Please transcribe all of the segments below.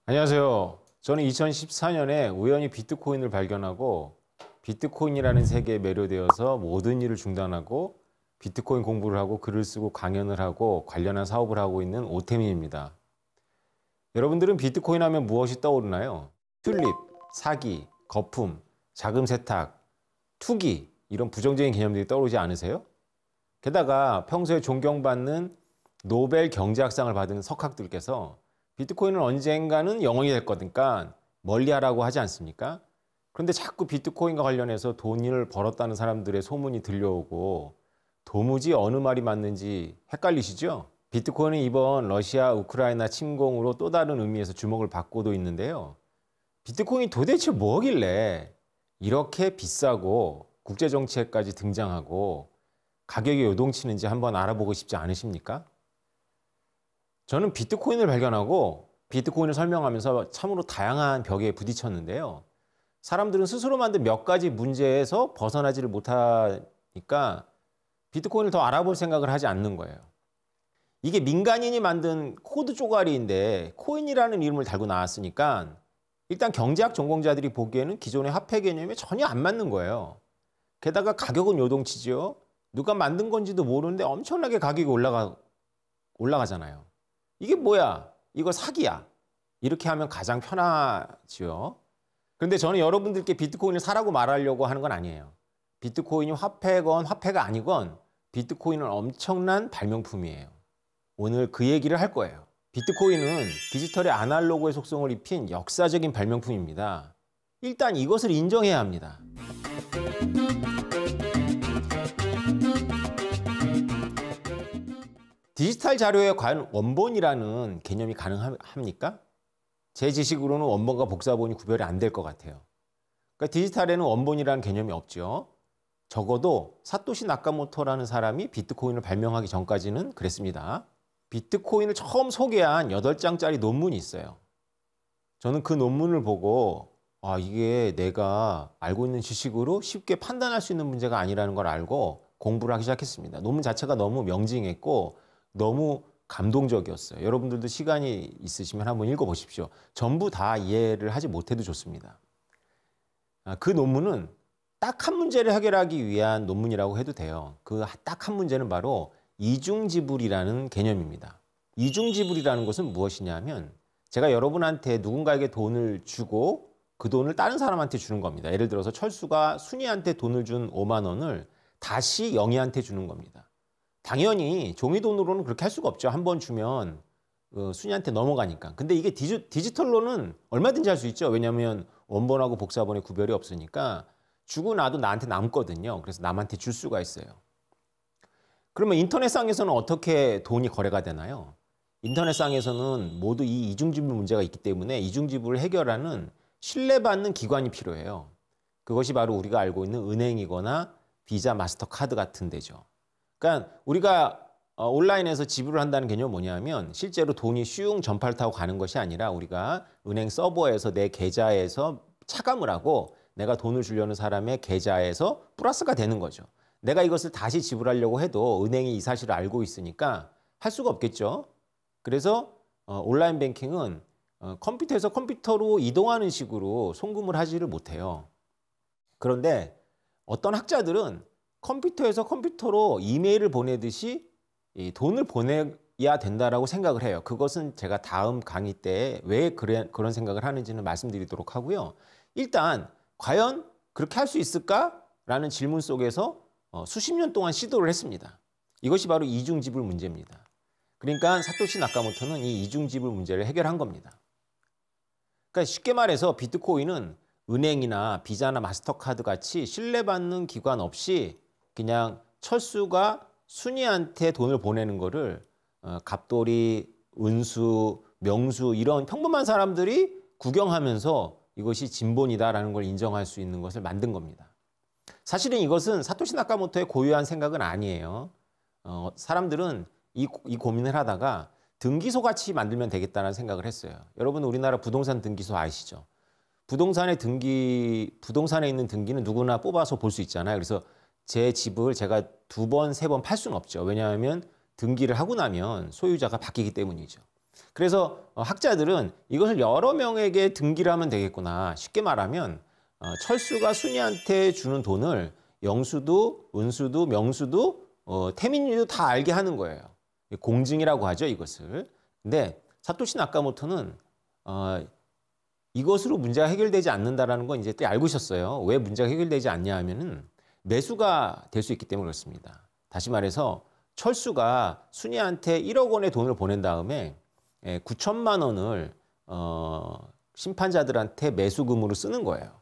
안녕하세요. 저는 2014년에 우연히 비트코인을 발견하고 비트코인이라는 세계에 매료되어서 모든 일을 중단하고 비트코인 공부를 하고 글을 쓰고 강연을 하고 관련한 사업을 하고 있는 오태민입니다. 여러분들은 비트코인 하면 무엇이 떠오르나요? 튤립, 사기, 거품, 자금 세탁, 투기 이런 부정적인 개념들이 떠오르지 않으세요? 게다가 평소에 존경받는 노벨 경제학상을 받은 석학들께서 비트코인은 언젠가는 영원히 될 거니까 멀리하라고 하지 않습니까? 그런데 자꾸 비트코인과 관련해서 돈을 벌었다는 사람들의 소문이 들려오고 도무지 어느 말이 맞는지 헷갈리시죠? 비트코인은 이번 러시아 우크라이나 침공으로 또 다른 의미에서 주목을 받고도 있는데요. 비트코인이 도대체 뭐길래 이렇게 비싸고 국제정치에까지 등장하고 가격이 요동치는지 한번 알아보고 싶지 않으십니까? 저는 비트코인을 발견하고 비트코인을 설명하면서 참으로 다양한 벽에 부딪혔는데요. 사람들은 스스로 만든 몇 가지 문제에서 벗어나지를 못하니까 비트코인을 더 알아볼 생각을 하지 않는 거예요. 이게 민간인이 만든 코드 쪼가리인데 코인이라는 이름을 달고 나왔으니까 일단 경제학 전공자들이 보기에는 기존의 화폐 개념에 전혀 안 맞는 거예요. 게다가 가격은 요동치죠. 누가 만든 건지도 모르는데 엄청나게 가격이 올라가잖아요. 이게 뭐야? 이거 사기야. 이렇게 하면 가장 편하죠. 그런데 저는 여러분들께 비트코인을 사라고 말하려고 하는 건 아니에요. 비트코인이 화폐건 화폐가 아니건 비트코인은 엄청난 발명품이에요. 오늘 그 얘기를 할 거예요. 비트코인은 디지털의 아날로그의 속성을 입힌 역사적인 발명품입니다. 일단 이것을 인정해야 합니다. 디지털 자료에 과연 원본이라는 개념이 가능합니까? 제 지식으로는 원본과 복사본이 구별이 안 될 것 같아요. 그러니까 디지털에는 원본이라는 개념이 없죠. 적어도 사토시 나카모토라는 사람이 비트코인을 발명하기 전까지는 그랬습니다. 비트코인을 처음 소개한 8장짜리 논문이 있어요. 저는 그 논문을 보고 이게 내가 알고 있는 지식으로 쉽게 판단할 수 있는 문제가 아니라는 걸 알고 공부를 하기 시작했습니다. 논문 자체가 너무 명징했고 너무 감동적이었어요. 여러분들도 시간이 있으시면 한번 읽어보십시오. 전부 다 이해를 하지 못해도 좋습니다. 그 논문은 딱 한 문제를 해결하기 위한 논문이라고 해도 돼요. 그 딱 한 문제는 바로 이중지불이라는 개념입니다. 이중지불이라는 것은 무엇이냐면 제가 여러분한테 누군가에게 돈을 주고 그 돈을 다른 사람한테 주는 겁니다. 예를 들어서 철수가 순이한테 돈을 준 5만 원을 다시 영희한테 주는 겁니다. 당연히 종이돈으로는 그렇게 할 수가 없죠. 한 번 주면 순이한테 넘어가니까. 근데 이게 디지털로는 얼마든지 할 수 있죠. 왜냐하면 원본하고 복사본의 구별이 없으니까 주고 나도 나한테 남거든요. 그래서 남한테 줄 수가 있어요. 그러면 인터넷상에서는 어떻게 돈이 거래가 되나요? 인터넷상에서는 모두 이 이중지불 문제가 있기 때문에 이중지불을 해결하는 신뢰받는 기관이 필요해요. 그것이 바로 우리가 알고 있는 은행이거나 비자, 마스터카드 같은 데죠. 그러니까 우리가 온라인에서 지불을 한다는 개념은 뭐냐면 실제로 돈이 슝 전파를 타고 가는 것이 아니라 우리가 은행 서버에서 내 계좌에서 차감을 하고 내가 돈을 주려는 사람의 계좌에서 플러스가 되는 거죠. 내가 이것을 다시 지불하려고 해도 은행이 이 사실을 알고 있으니까 할 수가 없겠죠. 그래서 온라인 뱅킹은 컴퓨터에서 컴퓨터로 이동하는 식으로 송금을 하지를 못해요. 그런데 어떤 학자들은 컴퓨터에서 컴퓨터로 이메일을 보내듯이 돈을 보내야 된다라고 생각을 해요. 그것은 제가 다음 강의 때 왜 그런 생각을 하는지는 말씀드리도록 하고요. 일단 과연 그렇게 할 수 있을까라는 질문 속에서 수십 년 동안 시도를 했습니다. 이것이 바로 이중지불 문제입니다. 그러니까 사토시 나카모토는 이 이중지불 문제를 해결한 겁니다. 그러니까 쉽게 말해서 비트코인은 은행이나 비자나 마스터카드 같이 신뢰받는 기관 없이 그냥 철수가 순이한테 돈을 보내는 거를 갑돌이, 은수, 명수 이런 평범한 사람들이 구경하면서 이것이 진본이다라는 걸 인정할 수 있는 것을 만든 겁니다. 사실은 이것은 사토시 나카모토의 고유한 생각은 아니에요. 사람들은 이 고민을 하다가 등기소 같이 만들면 되겠다는 생각을 했어요. 여러분 우리나라 부동산 등기소 아시죠? 부동산에 있는 등기는 누구나 뽑아서 볼 수 있잖아요. 그래서 제 집을 제가 2번, 3번 팔 수는 없죠. 왜냐하면 등기를 하고 나면 소유자가 바뀌기 때문이죠. 그래서 학자들은 이것을 여러 명에게 등기를 하면 되겠구나. 쉽게 말하면 철수가 순이한테 주는 돈을 영수도, 은수도, 명수도, 태민이도 다 알게 하는 거예요. 공증이라고 하죠, 이것을. 근데 사토시 나카모토는 이것으로 문제가 해결되지 않는다라는 건 이제 또 알고 있었어요. 왜 문제가 해결되지 않냐 하면은 매수가 될 수 있기 때문에 그렇습니다. 다시 말해서 철수가 순이한테 1억 원의 돈을 보낸 다음에 9천만 원을 심판자들한테 매수금으로 쓰는 거예요.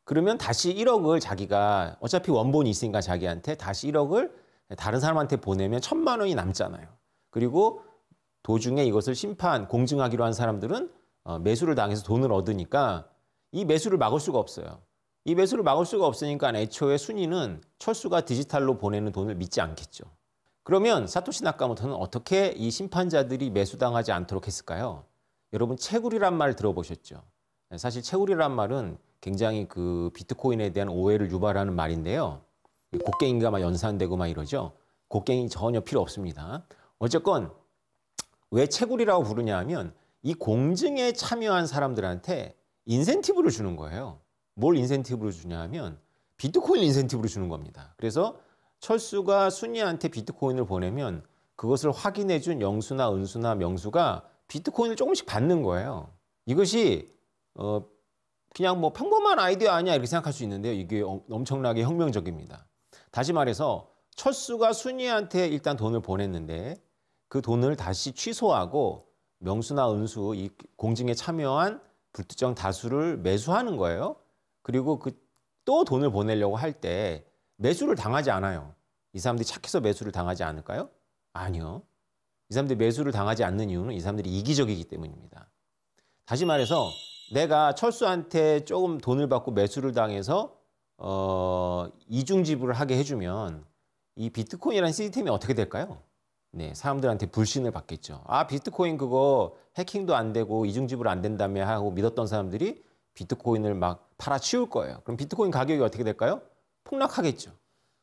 그러면 다시 1억을 자기가 어차피 원본이 있으니까 자기한테 다시 1억을 다른 사람한테 보내면 1,000만 원이 남잖아요. 그리고 도중에 이것을 공증하기로 한 사람들은 매수를 당해서 돈을 얻으니까 이 매수를 막을 수가 없어요. 이 매수를 막을 수가 없으니까 애초에 순이는 철수가 디지털로 보내는 돈을 믿지 않겠죠. 그러면 사토시 나카모토는 어떻게 이 심판자들이 매수당하지 않도록 했을까요? 여러분 채굴이란 말 들어보셨죠? 사실 채굴이란 말은 굉장히 그 비트코인에 대한 오해를 유발하는 말인데요. 곡괭이가 막 연산되고 막 이러죠. 곡괭이 전혀 필요 없습니다. 어쨌건 왜 채굴이라고 부르냐 하면 이 공증에 참여한 사람들한테 인센티브를 주는 거예요. 뭘 인센티브를 주냐 하면 비트코인 인센티브를 주는 겁니다. 그래서 철수가 순이한테 비트코인을 보내면 그것을 확인해 준 영수나 은수나 명수가 비트코인을 조금씩 받는 거예요. 이것이 그냥 뭐 평범한 아이디어 아니야 이렇게 생각할 수 있는데요. 이게 엄청나게 혁명적입니다. 다시 말해서 철수가 순이한테 일단 돈을 보냈는데 그 돈을 다시 취소하고 명수나 은수, 이 공증에 참여한 불특정 다수를 매수하는 거예요. 그리고 또 돈을 보내려고 할 때 매수를 당하지 않아요. 이 사람들이 착해서 매수를 당하지 않을까요? 아니요. 이 사람들이 매수를 당하지 않는 이유는 이 사람들이 이기적이기 때문입니다. 다시 말해서 내가 철수한테 조금 돈을 받고 매수를 당해서 이중 지불을 하게 해주면 이 비트코인이라는 시스템이 어떻게 될까요? 네, 사람들한테 불신을 받겠죠. 아, 비트코인 그거 해킹도 안 되고 이중 지불 안 된다며 하고 믿었던 사람들이 비트코인을 막 팔아치울 거예요. 그럼 비트코인 가격이 어떻게 될까요? 폭락하겠죠.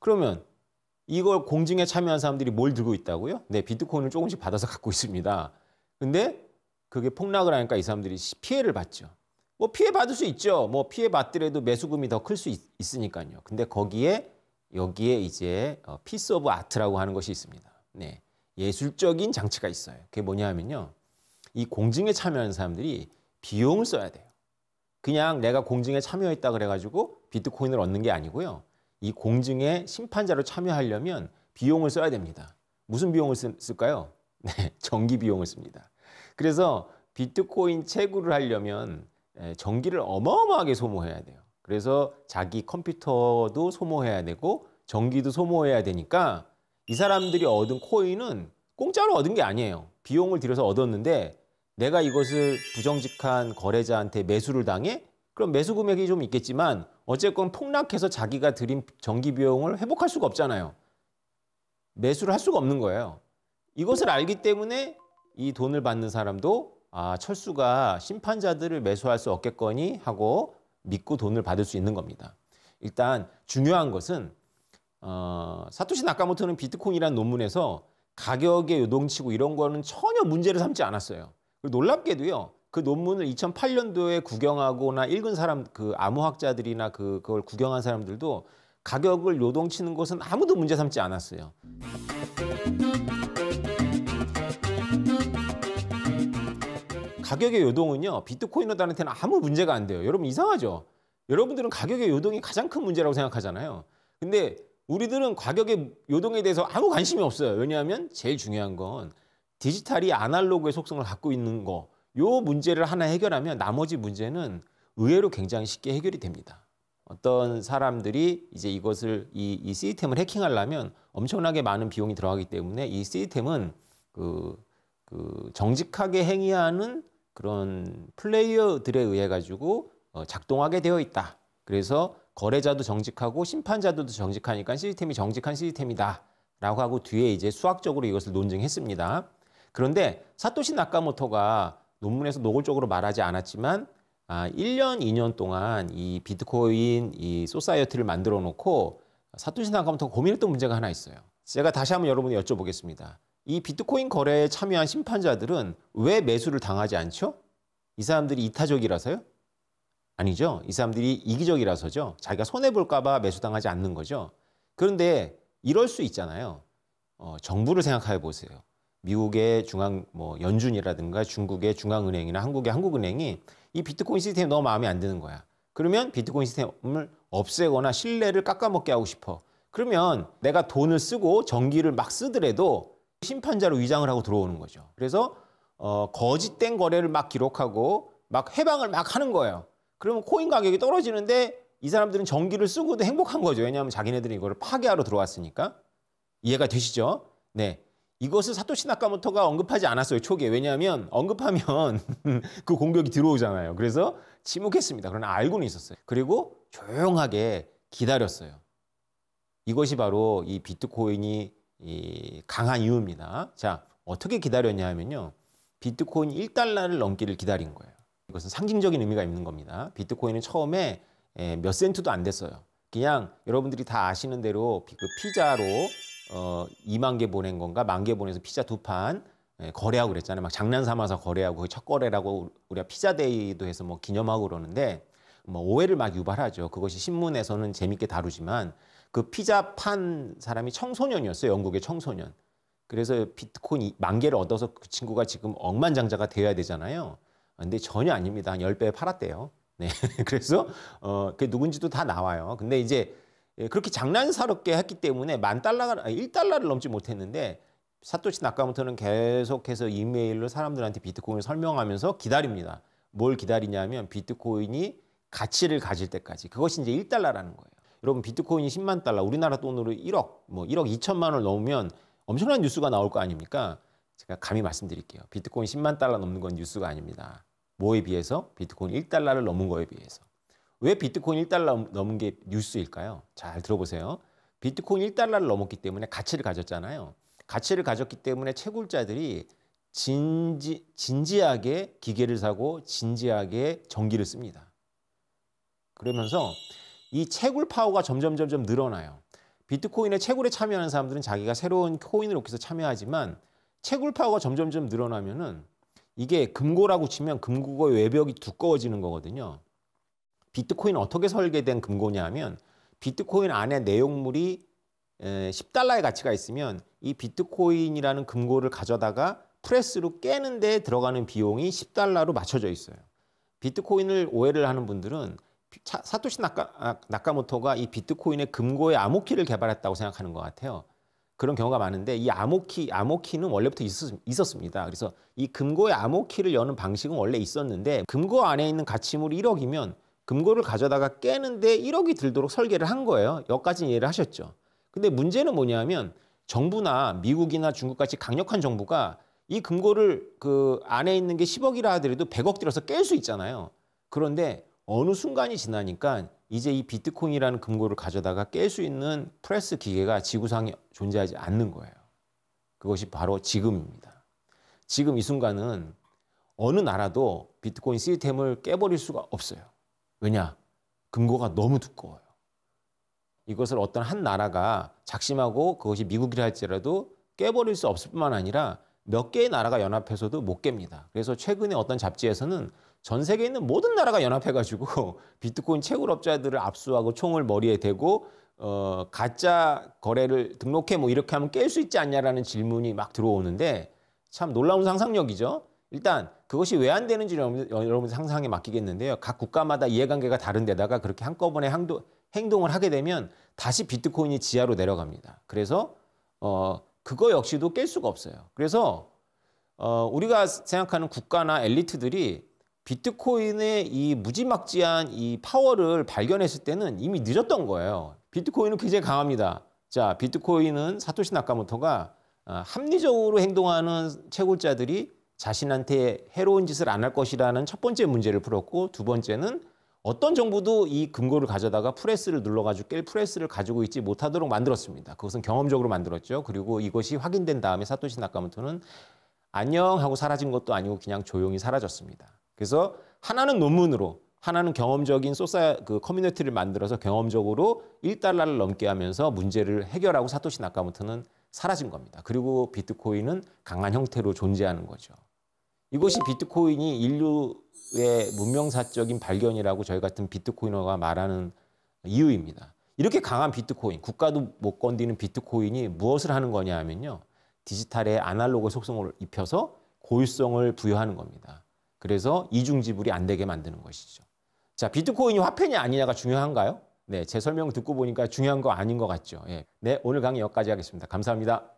그러면 이걸 공증에 참여한 사람들이 뭘 들고 있다고요? 네, 비트코인을 조금씩 받아서 갖고 있습니다. 근데 그게 폭락을 하니까 이 사람들이 피해를 받죠. 뭐 피해 받을 수 있죠. 뭐 피해 받더라도 매수금이 더 클 수 있으니까요. 근데 여기에 이제 피스 오브 아트라고 하는 것이 있습니다. 네, 예술적인 장치가 있어요. 그게 뭐냐 하면요. 이 공증에 참여하는 사람들이 비용을 써야 돼요. 그냥 내가 공증에 참여했다 그래가지고 비트코인을 얻는 게 아니고요. 이 공증에 심판자로 참여하려면 비용을 써야 됩니다. 무슨 비용을 쓸까요? 네, 전기 비용을 씁니다. 그래서 비트코인 채굴을 하려면 전기를 어마어마하게 소모해야 돼요. 그래서 자기 컴퓨터도 소모해야 되고 전기도 소모해야 되니까 이 사람들이 얻은 코인은 공짜로 얻은 게 아니에요. 비용을 들여서 얻었는데 내가 이것을 부정직한 거래자한테 매수를 당해? 그럼 매수 금액이 좀 있겠지만 어쨌건 폭락해서 자기가 들인 전기 비용을 회복할 수가 없잖아요. 매수를 할 수가 없는 거예요. 이것을 알기 때문에 이 돈을 받는 사람도 철수가 심판자들을 매수할 수 없겠거니 하고 믿고 돈을 받을 수 있는 겁니다. 일단 중요한 것은 사토시 나카모토는 비트코인이라는 논문에서 가격에 요동치고 이런 거는 전혀 문제를 삼지 않았어요. 그리고 놀랍게도요. 그 논문을 2008년도에 구경하거나 읽은 사람, 그 암호학자들이나 그걸 구경한 사람들도 가격을 요동치는 것은 아무도 문제 삼지 않았어요. 가격의 요동은요. 비트코이너들한테는 아무 문제가 안 돼요. 여러분 이상하죠? 여러분들은 가격의 요동이 가장 큰 문제라고 생각하잖아요. 근데 우리들은 가격의 요동에 대해서 아무 관심이 없어요. 왜냐하면 제일 중요한 건 디지털이 아날로그의 속성을 갖고 있는 거, 요 문제를 하나 해결하면 나머지 문제는 의외로 굉장히 쉽게 해결이 됩니다. 어떤 사람들이 이제 이것을 이 시스템을 해킹하려면 엄청나게 많은 비용이 들어가기 때문에 이 시스템은 정직하게 행위하는 그런 플레이어들에 의해 가지고 작동하게 되어 있다. 그래서 거래자도 정직하고 심판자도 정직하니까 시스템이 정직한 시스템이다. 라고 하고 뒤에 이제 수학적으로 이것을 논증했습니다. 그런데 사토시 나카모토가 논문에서 노골적으로 말하지 않았지만 1년, 2년 동안 이 비트코인 이 소사이어티를 만들어 놓고 사토시 나카모토가 고민했던 문제가 하나 있어요. 제가 다시 한번 여러분이 여쭤보겠습니다. 이 비트코인 거래에 참여한 심판자들은 왜 매수를 당하지 않죠? 이 사람들이 이타적이라서요? 아니죠. 이 사람들이 이기적이라서죠. 자기가 손해볼까 봐 매수당하지 않는 거죠. 그런데 이럴 수 있잖아요. 정부를 생각해 보세요. 미국의 중앙 연준이라든가 중국의 중앙은행이나 한국의 한국은행이 이 비트코인 시스템이 너무 마음에 안 드는 거야. 그러면 비트코인 시스템을 없애거나 신뢰를 깎아먹게 하고 싶어. 그러면 내가 돈을 쓰고 전기를 막 쓰더라도 심판자로 위장을 하고 들어오는 거죠. 그래서 거짓된 거래를 막 기록하고 막 해방을 막 하는 거예요. 그러면 코인 가격이 떨어지는데 이 사람들은 전기를 쓰고도 행복한 거죠. 왜냐하면 자기네들이 이거를 파괴하러 들어왔으니까. 이해가 되시죠? 네. 이것을 사토시 나카모토가 언급하지 않았어요, 초기에. 왜냐하면 언급하면 그 공격이 들어오잖아요. 그래서 침묵했습니다. 그러나 알고는 있었어요. 그리고 조용하게 기다렸어요. 이것이 바로 이 비트코인이 강한 이유입니다. 자, 어떻게 기다렸냐 하면요. 비트코인 1달러를 넘기를 기다린 거예요. 이것은 상징적인 의미가 있는 겁니다. 비트코인은 처음에 몇 센트도 안 됐어요. 그냥 여러분들이 다 아시는 대로 그 피자로 2만 개 보낸 건가 1만 개 보내서 피자 2판 거래하고 그랬잖아요. 막 장난 삼아서 거래하고 그게 첫 거래라고 우리가 피자데이도 해서 뭐 기념하고 그러는데 뭐 오해를 막 유발하죠. 그것이 신문에서는 재밌게 다루지만 그 피자 판 사람이 청소년이었어요. 영국의 청소년. 그래서 비트코인 1만 개를 얻어서 그 친구가 지금 억만장자가 되어야 되잖아요. 근데 전혀 아닙니다. 한 10배 팔았대요. 네. 그래서 그게 누군지도 다 나와요. 근데 이제 그렇게 장난스럽게 했기 때문에 1달러를 넘지 못했는데 사토시 나카모토는 계속해서 이메일로 사람들한테 비트코인을 설명하면서 기다립니다. 뭘 기다리냐면 비트코인이 가치를 가질 때까지. 그것이 이제 1달러라는 거예요. 여러분 비트코인이 10만 달러, 우리나라 돈으로 1억, 1억 2천만 원을 넘으면 엄청난 뉴스가 나올 거 아닙니까? 제가 감히 말씀드릴게요. 비트코인 10만 달러 넘는 건 뉴스가 아닙니다. 뭐에 비해서? 비트코인 1달러를 넘은 거에 비해서. 왜 비트코인 1달러 넘은 게 뉴스일까요? 잘 들어보세요. 비트코인 1달러를 넘었기 때문에 가치를 가졌잖아요. 가치를 가졌기 때문에 채굴자들이 진지하게 기계를 사고 진지하게 전기를 씁니다. 그러면서 이 채굴 파워가 점점 늘어나요. 비트코인의 채굴에 참여하는 사람들은 자기가 새로운 코인을 얻기 위해서 참여하지만 채굴 파워가 점점 늘어나면은 이게 금고라고 치면 금고의 외벽이 두꺼워지는 거거든요. 비트코인은 어떻게 설계된 금고냐 하면 비트코인 안에 내용물이 10달러의 가치가 있으면 이 비트코인이라는 금고를 가져다가 프레스로 깨는 데 들어가는 비용이 10달러로 맞춰져 있어요. 비트코인을 오해를 하는 분들은 사토시 나카모토가 이 비트코인의 금고의 암호키를 개발했다고 생각하는 것 같아요. 그런 경우가 많은데 이 암호키는 원래부터 있었습니다. 그래서 이 금고의 암호키를 여는 방식은 원래 있었는데 금고 안에 있는 가치물이 1억이면 금고를 가져다가 깨는데 1억이 들도록 설계를 한 거예요. 여기까지 이해를 하셨죠. 근데 문제는 뭐냐면 정부나 미국이나 중국같이 강력한 정부가 이 금고를 그 안에 있는 게 10억이라 하더라도 100억 들여서 깰 수 있잖아요. 그런데 어느 순간이 지나니까 이제 이 비트코인이라는 금고를 가져다가 깰 수 있는 프레스 기계가 지구상에 존재하지 않는 거예요. 그것이 바로 지금입니다. 지금 이 순간은 어느 나라도 비트코인 시스템을 깨버릴 수가 없어요. 왜냐? 금고가 너무 두꺼워요. 이것을 어떤 한 나라가 작심하고 그것이 미국이라 할지라도 깨버릴 수 없을 뿐만 아니라 몇 개의 나라가 연합해서도 못 깹니다. 그래서 최근에 어떤 잡지에서는 전 세계에 있는 모든 나라가 연합해가지고 비트코인 채굴업자들을 압수하고 총을 머리에 대고 가짜 거래를 등록해 뭐 이렇게 하면 깰 수 있지 않냐라는 질문이 막 들어오는데 참 놀라운 상상력이죠. 일단 그것이 왜 안 되는지 여러분 상상에 맡기겠는데요. 각 국가마다 이해관계가 다른 데다가 그렇게 한꺼번에 행동을 하게 되면 다시 비트코인이 지하로 내려갑니다. 그래서 그거 역시도 깰 수가 없어요. 그래서 우리가 생각하는 국가나 엘리트들이 비트코인의 이 무지막지한 이 파워를 발견했을 때는 이미 늦었던 거예요. 비트코인은 굉장히 강합니다. 자, 비트코인은 사토시 나카모토가 합리적으로 행동하는 채굴자들이 자신한테 해로운 짓을 안 할 것이라는 첫 번째 문제를 풀었고, 두 번째는 어떤 정부도 이 금고를 가져다가 프레스를 눌러가지고 깰 프레스를 가지고 있지 못하도록 만들었습니다. 그것은 경험적으로 만들었죠. 그리고 이것이 확인된 다음에 사토시 나카모토는 안녕 하고 사라진 것도 아니고 그냥 조용히 사라졌습니다. 그래서 하나는 논문으로, 하나는 경험적인 그 커뮤니티를 만들어서 경험적으로 1달러를 넘게 하면서 문제를 해결하고 사토시 나카모토는 사라진 겁니다. 그리고 비트코인은 강한 형태로 존재하는 거죠. 이것이 비트코인이 인류의 문명사적인 발견이라고 저희 같은 비트코이너가 말하는 이유입니다. 이렇게 강한 비트코인, 국가도 못 건드리는 비트코인이 무엇을 하는 거냐 하면요. 디지털의 아날로그 속성을 입혀서 고유성을 부여하는 겁니다. 그래서 이중지불이 안 되게 만드는 것이죠. 자, 비트코인이 화폐냐 아니냐가 중요한가요? 네, 제 설명 듣고 보니까 중요한 거 아닌 것 같죠. 예. 네, 오늘 강의 여기까지 하겠습니다. 감사합니다.